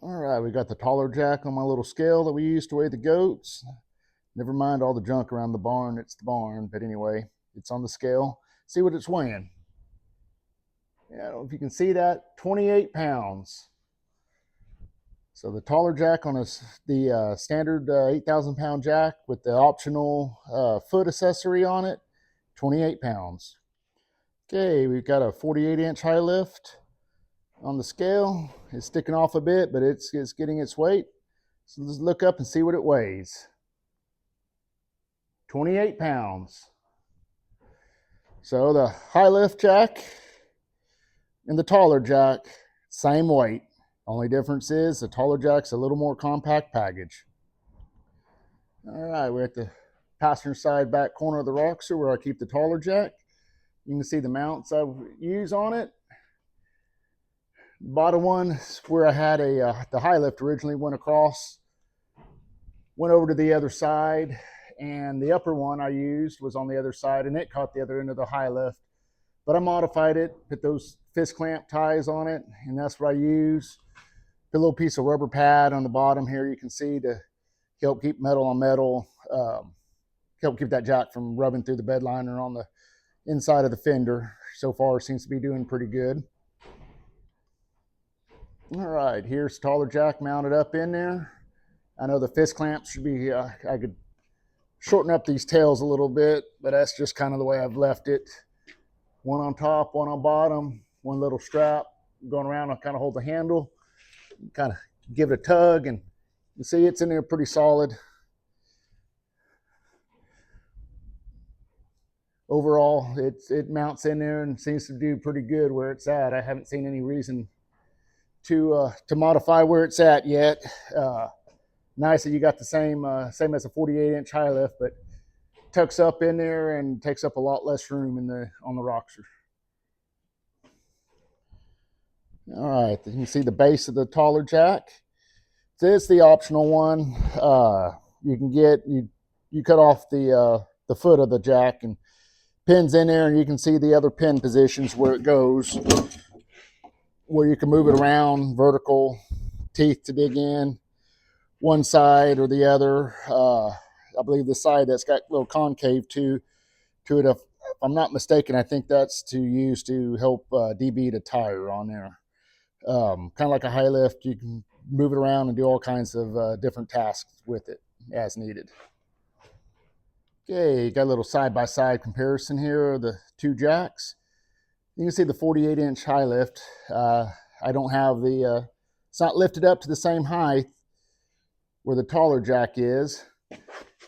All right, we got the Tauler jack on my little scale that we use to weigh the goats. Never mind all the junk around the barn, it's the barn. But anyway, it's on the scale. See what it's weighing. Yeah, I don't know if you can see that, 28 pounds. So the Tauler jack on the standard 8,000 pound jack with the optional foot accessory on it, 28 pounds. Okay, we've got a 48-inch high lift on the scale. It's sticking off a bit, but it's getting its weight. So let's look up and see what it weighs. 28 pounds. So the high lift jack and the Tauler jack, same weight. Only difference is the Tauler jack's a little more compact package. All right, we're at the passenger side back corner of the rockster where I keep the Tauler jack. You can see the mounts I use on it. The bottom one is where I had the high lift originally went across, went over to the other side, and the upper one I used was on the other side, and it caught the other end of the high lift. But I modified it, put those fist clamp ties on it, and that's what I use. Put a little piece of rubber pad on the bottom here, you can see, to help keep metal on metal, help keep that jack from rubbing through the bed liner on the inside of the fender. So far, it seems to be doing pretty good. All right, here's the Tauler jack mounted up in there. I know the fist clamps should be, I could shorten up these tails a little bit, but that's just kind of the way I've left it. One on top, one on bottom, one little strap going around. I'll kind of hold the handle, kind of give it a tug, and you see it's in there pretty solid. Overall, it mounts in there and seems to do pretty good where it's at. I haven't seen any reason to modify where it's at yet. Nice that you got the same as a 48-inch high lift, but tucks up in there and takes up a lot less room on the rockster. All right, you can see the base of the Tauler jack. This is the optional one. You can get you cut off the foot of the jack and pins in there, and you can see the other pin positions where it goes, where you can move it around, vertical, teeth to dig in, one side or the other. I believe the side that's got a little concave to it, if I'm not mistaken, I think that's to use to help debead a tire on there. Kind of like a high lift, you can move it around and do all kinds of different tasks with it as needed. Okay, got a little side-by-side comparison here of the two jacks. You can see the 48-inch high lift. I don't have it's not lifted up to the same height where the Tauler jack is,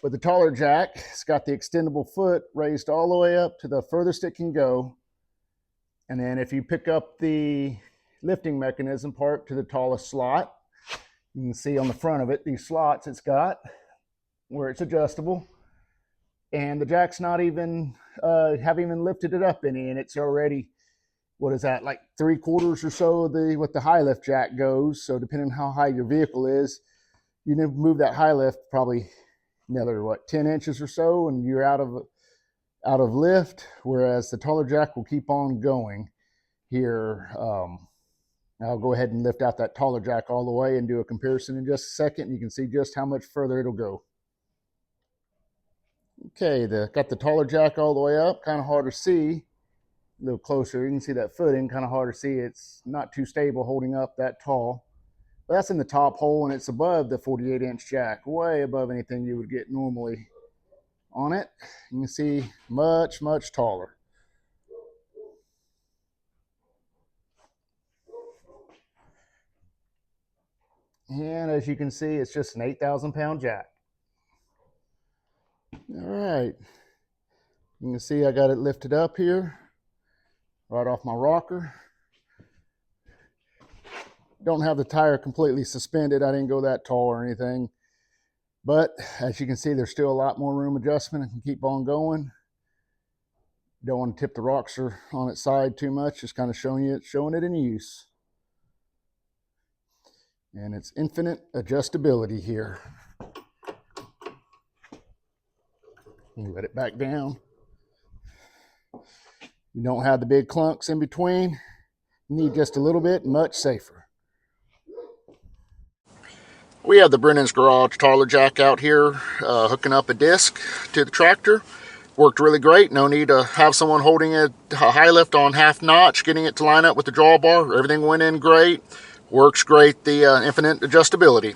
but the Tauler jack, it's got the extendable foot raised all the way up to the furthest it can go. And then if you pick up the lifting mechanism part to the tallest slot, you can see on the front of it, these slots it's got where it's adjustable. And the jack's not even, haven't even lifted it up any, and it's already, what is that, like 3/4 or so of what the high lift jack goes. So depending on how high your vehicle is, you need to move that high lift probably another, 10 inches or so, and you're out of lift, whereas the Tauler jack will keep on going here. I'll go ahead and lift out that Tauler jack all the way and do a comparison in just a second. You can see just how much further it'll go. Okay, got the Tauler jack all the way up, kind of hard to see. A little closer, you can see that footing, kind of hard to see. It's not too stable holding up that tall. But that's in the top hole, and it's above the 48-inch jack, way above anything you would get normally on it. You can see much, much taller. And as you can see, it's just an 8,000 pound jack. All right, you can see I got it lifted up here, right off my rocker. Don't have the tire completely suspended. I didn't go that tall or anything. But as you can see, there's still a lot more room adjustment. I can keep on going. Don't want to tip the rockster on its side too much, just kind of showing it in use. And it's infinite adjustability here. You let it back down. You don't have the big clunks in between. You need just a little bit, much safer. We have the Brennan's Garage Tauler jack out here hooking up a disc to the tractor. Worked really great. No need to have someone holding it high lift on half notch, getting it to line up with the drawbar. Everything went in great. Works great, the infinite adjustability.